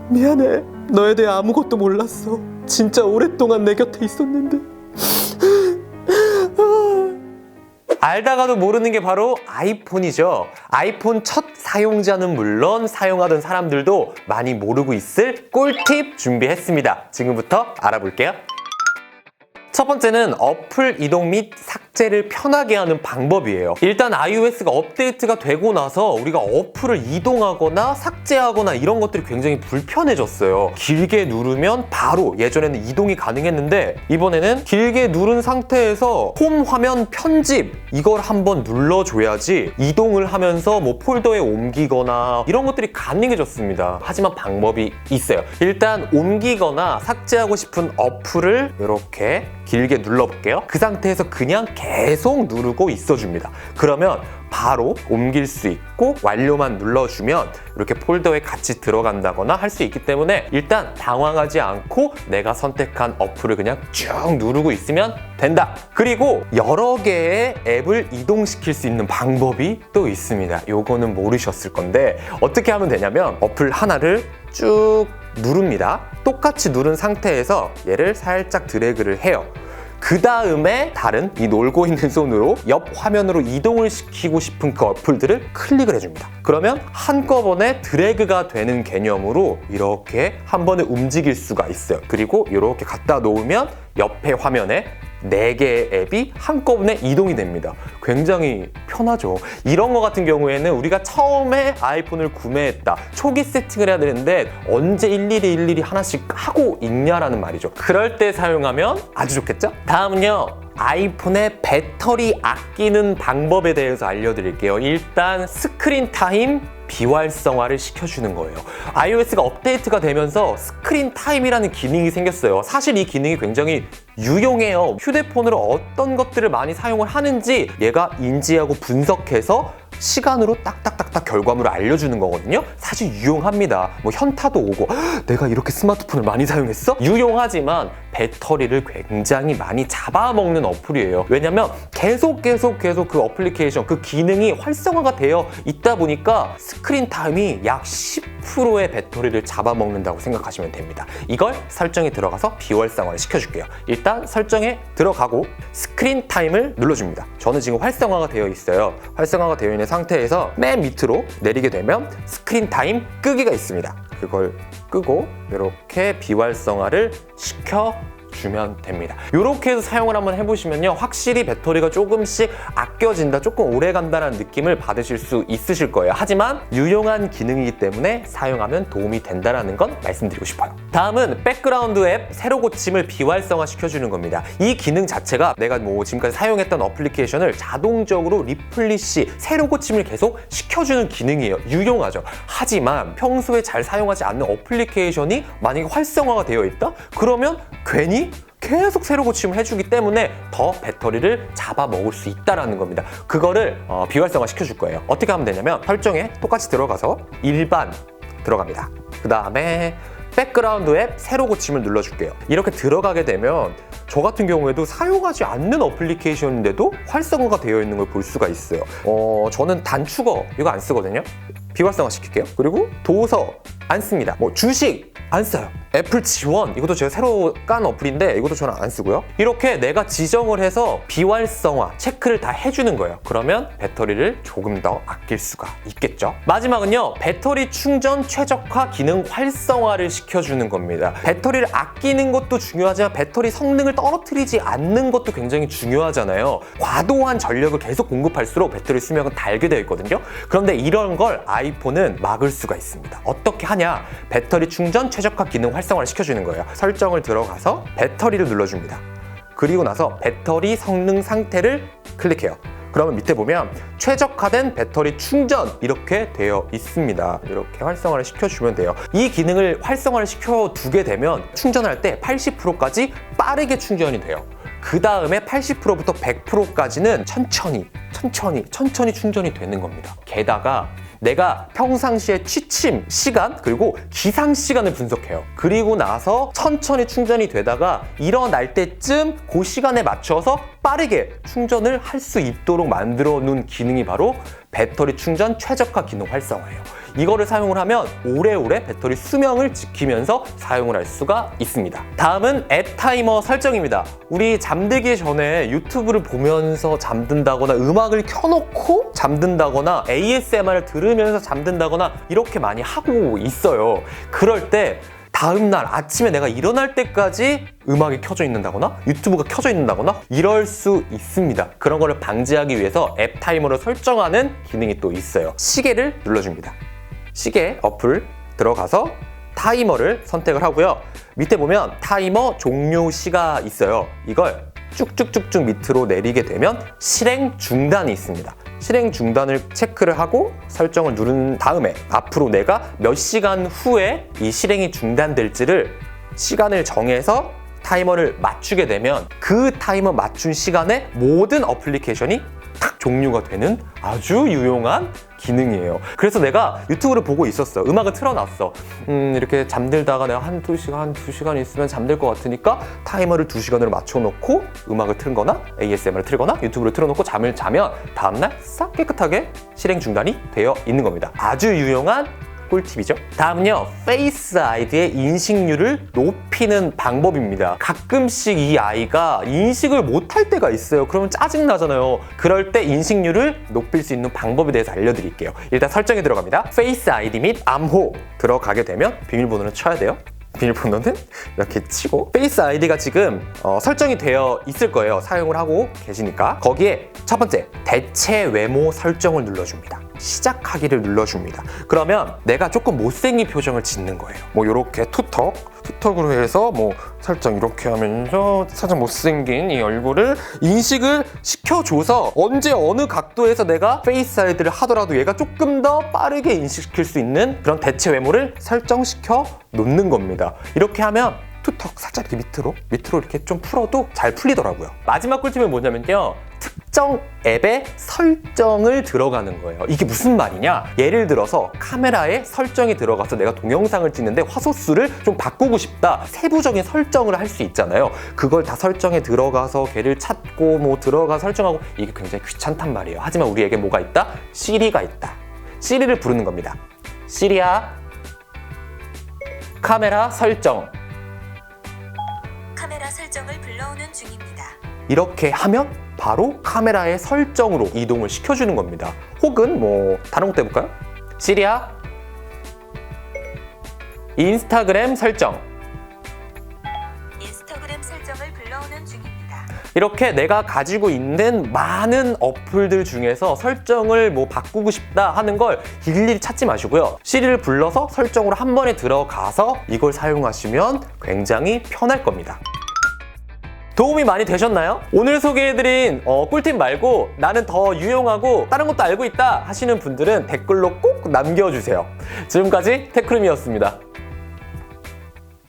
미안해. 너에 대해 아무것도 몰랐어. 진짜 오랫동안 내 곁에 있었는데. 알다가도 모르는 게 바로 아이폰이죠. 아이폰 첫 사용자는 물론 사용하던 사람들도 많이 모르고 있을 꿀팁 준비했습니다. 지금부터 알아볼게요. 첫 번째는 어플 이동 및 삭제를 편하게 하는 방법이에요. 일단 iOS가 업데이트가 되고 나서 우리가 어플을 이동하거나 삭제하거나 이런 것들이 굉장히 불편해졌어요. 길게 누르면 바로, 예전에는 이동이 가능했는데 이번에는 길게 누른 상태에서 홈 화면 편집 이걸 한번 눌러줘야지 이동을 하면서 뭐 폴더에 옮기거나 이런 것들이 가능해졌습니다. 하지만 방법이 있어요. 일단 옮기거나 삭제하고 싶은 어플을 이렇게 길게 눌러볼게요. 그 상태에서 그냥 계속 누르고 있어줍니다. 그러면 바로 옮길 수 있고 완료만 눌러주면 이렇게 폴더에 같이 들어간다거나 할 수 있기 때문에 일단 당황하지 않고 내가 선택한 어플을 그냥 쭉 누르고 있으면 된다. 그리고 여러 개의 앱을 이동시킬 수 있는 방법이 또 있습니다. 요거는 모르셨을 건데 어떻게 하면 되냐면 어플 하나를 쭉 누릅니다. 똑같이 누른 상태에서 얘를 살짝 드래그를 해요. 그 다음에 다른 이 놀고 있는 손으로 옆 화면으로 이동을 시키고 싶은 그 어플들을 클릭을 해줍니다. 그러면 한꺼번에 드래그가 되는 개념으로 이렇게 한 번에 움직일 수가 있어요. 그리고 이렇게 갖다 놓으면 옆에 화면에 4개의 앱이 한꺼번에 이동이 됩니다. 굉장히 편하죠. 이런 거 같은 경우에는 우리가 처음에 아이폰을 구매했다. 초기 세팅을 해야 되는데 언제 일일이 하나씩 하고 있냐라는 말이죠. 그럴 때 사용하면 아주 좋겠죠? 다음은요. 아이폰의 배터리 아끼는 방법에 대해서 알려드릴게요. 일단 스크린 타임 비활성화를 시켜주는 거예요. iOS가 업데이트가 되면서 스크린 타임이라는 기능이 생겼어요. 사실 이 기능이 굉장히 유용해요. 휴대폰으로 어떤 것들을 많이 사용을 하는지 얘가 인지하고 분석해서 시간으로 딱딱딱딱 결과물을 알려주는 거거든요. 사실 유용합니다. 뭐 현타도 오고 내가 이렇게 스마트폰을 많이 사용했어? 유용하지만 배터리를 굉장히 많이 잡아먹는 어플이에요. 왜냐면 계속 그 어플리케이션, 그 기능이 활성화가 되어 있다 보니까 스크린 타임이 약 10%의 배터리를 잡아먹는다고 생각하시면 됩니다. 이걸 설정에 들어가서 비활성화를 시켜줄게요. 일단 설정에 들어가고 스크린 타임을 눌러줍니다. 저는 지금 활성화가 되어 있어요. 활성화가 되어 있는 상태에서 맨 밑으로 내리게 되면 스크린 타임 끄기가 있습니다. 그걸 끄고 이렇게 비활성화를 시켜주면 됩니다. 이렇게 해서 사용을 한번 해보시면요. 확실히 배터리가 조금씩 아껴진다, 조금 오래 간다는 느낌을 받으실 수 있으실 거예요. 하지만 유용한 기능이기 때문에 사용하면 도움이 된다는 건 말씀드리고 싶어요. 다음은 백그라운드 앱 새로 고침을 비활성화 시켜주는 겁니다. 이 기능 자체가 내가 뭐 지금까지 사용했던 어플리케이션을 자동적으로 리플리시, 새로 고침을 계속 시켜주는 기능이에요. 유용하죠. 하지만 평소에 잘 사용하지 않는 어플리케이션이 만약에 활성화가 되어 있다? 그러면 괜히 계속 새로 고침을 해주기 때문에 더 배터리를 잡아먹을 수 있다는 겁니다. 그거를 비활성화 시켜줄 거예요. 어떻게 하면 되냐면 설정에 똑같이 들어가서 일반 들어갑니다. 그 다음에 백그라운드 앱 새로 고침을 눌러줄게요. 이렇게 들어가게 되면 저 같은 경우에도 사용하지 않는 어플리케이션인데도 활성화가 되어 있는 걸 볼 수가 있어요. 저는 단축어 이거 안 쓰거든요. 비활성화 시킬게요. 그리고 도서 안 씁니다. 뭐 주식 안 써요. 애플 지원 이것도 제가 새로 깐 어플인데 이것도 저는 안 쓰고요. 이렇게 내가 지정을 해서 비활성화 체크를 다 해주는 거예요. 그러면 배터리를 조금 더 아낄 수가 있겠죠. 마지막은요. 배터리 충전 최적화 기능 활성화를 시켜주는 겁니다. 배터리를 아끼는 것도 중요하지만 배터리 성능을 떨어뜨리지 않는 것도 굉장히 중요하잖아요. 과도한 전력을 계속 공급할수록 배터리 수명은 달게 되어 있거든요. 그런데 이런 걸 아이폰은 막을 수가 있습니다. 어떻게 하냐? 배터리 충전 최적화 기능 활성화를 시켜주는 거예요. 설정을 들어가서 배터리를 눌러줍니다. 그리고 나서 배터리 성능 상태를 클릭해요. 그러면 밑에 보면 최적화된 배터리 충전 이렇게 되어 있습니다. 이렇게 활성화를 시켜주면 돼요. 이 기능을 활성화를 시켜두게 되면 충전할 때 80%까지 빠르게 충전이 돼요. 그 다음에 80%부터 100%까지는 천천히 충전이 되는 겁니다. 게다가 내가 평상시에 취침 시간 그리고 기상 시간을 분석해요. 그리고 나서 천천히 충전이 되다가 일어날 때쯤 그 시간에 맞춰서 빠르게 충전을 할 수 있도록 만들어 놓은 기능이 바로 배터리 충전 최적화 기능 활성화예요. 이거를 사용을 하면 오래오래 배터리 수명을 지키면서 사용을 할 수가 있습니다. 다음은 앱 타이머 설정입니다. 우리 잠들기 전에 유튜브를 보면서 잠든다거나 음악을 켜놓고 잠든다거나 ASMR을 들으면서 잠든다거나 이렇게 많이 하고 있어요. 그럴 때 다음날 아침에 내가 일어날 때까지 음악이 켜져 있는다거나 유튜브가 켜져 있는다거나 이럴 수 있습니다. 그런 거를 방지하기 위해서 앱 타이머를 설정하는 기능이 또 있어요. 시계를 눌러줍니다. 시계 어플 들어가서 타이머를 선택을 하고요. 밑에 보면 타이머 종료시가 있어요. 이걸 쭉쭉쭉쭉 밑으로 내리게 되면 실행 중단이 있습니다. 실행 중단을 체크를 하고 설정을 누른 다음에 앞으로 내가 몇 시간 후에 이 실행이 중단될지를 시간을 정해서 타이머를 맞추게 되면 그 타이머 맞춘 시간에 모든 어플리케이션이 탁 종료가 되는 아주 유용한 기능이에요. 그래서 내가 유튜브를 보고 있었어. 음악을 틀어놨어. 이렇게 잠들다가 내가 한 2시간 있으면 잠들 것 같으니까 타이머를 2시간으로 맞춰놓고 음악을 틀거나 ASMR을 틀거나 유튜브를 틀어놓고 잠을 자면 다음날 싹 깨끗하게 실행 중단이 되어 있는 겁니다. 아주 유용한 꿀팁이죠. 다음은요, 페이스 아이디의 인식률을 높이는 방법입니다. 가끔씩 이 아이가 인식을 못할 때가 있어요. 그러면 짜증나잖아요. 그럴 때 인식률을 높일 수 있는 방법에 대해서 알려드릴게요. 일단 설정에 들어갑니다. 페이스 아이디 및 암호 들어가게 되면 비밀번호를 쳐야 돼요. 비밀번호는 이렇게 치고 페이스 아이디가 지금 설정이 되어 있을 거예요. 사용을 하고 계시니까. 거기에 첫 번째, 대체 외모 설정을 눌러줍니다. 시작하기를 눌러줍니다. 그러면 내가 조금 못생긴 표정을 짓는 거예요. 뭐 이렇게 투턱으로 해서 뭐 살짝 이렇게 하면서 살짝 못생긴 이 얼굴을 인식을 시켜줘서 언제 어느 각도에서 내가 페이스 아이디를 하더라도 얘가 조금 더 빠르게 인식시킬 수 있는 그런 대체 외모를 설정시켜 놓는 겁니다. 이렇게 하면 투턱 살짝 이렇게 밑으로 이렇게 좀 풀어도 잘 풀리더라고요. 마지막 꿀팁은 뭐냐면요, 특정 앱의 설정을 들어가는 거예요. 이게 무슨 말이냐? 예를 들어서 카메라에 설정이 들어가서 내가 동영상을 찍는데 화소수를 좀 바꾸고 싶다. 세부적인 설정을 할 수 있잖아요. 그걸 다 설정에 들어가서 걔를 찾고 뭐 들어가 설정하고 이게 굉장히 귀찮단 말이에요. 하지만 우리에게 뭐가 있다? 시리가 있다. 시리를 부르는 겁니다. 시리야, 카메라 설정. 카메라 설정을 불러오는 중입니다. 이렇게 하면 바로 카메라의 설정으로 이동을 시켜주는 겁니다. 혹은 뭐 다른 것도 해볼까요? 시리야, 인스타그램 설정. 인스타그램 설정을 불러오는 중입니다. 이렇게 내가 가지고 있는 많은 어플들 중에서 설정을 뭐 바꾸고 싶다 하는 걸 일일이 찾지 마시고요. 시리를 불러서 설정으로 한 번에 들어가서 이걸 사용하시면 굉장히 편할 겁니다. 도움이 많이 되셨나요? 오늘 소개해드린 꿀팁 말고 나는 더 유용하고 다른 것도 알고 있다 하시는 분들은 댓글로 꼭 남겨주세요. 지금까지 테크룸이었습니다.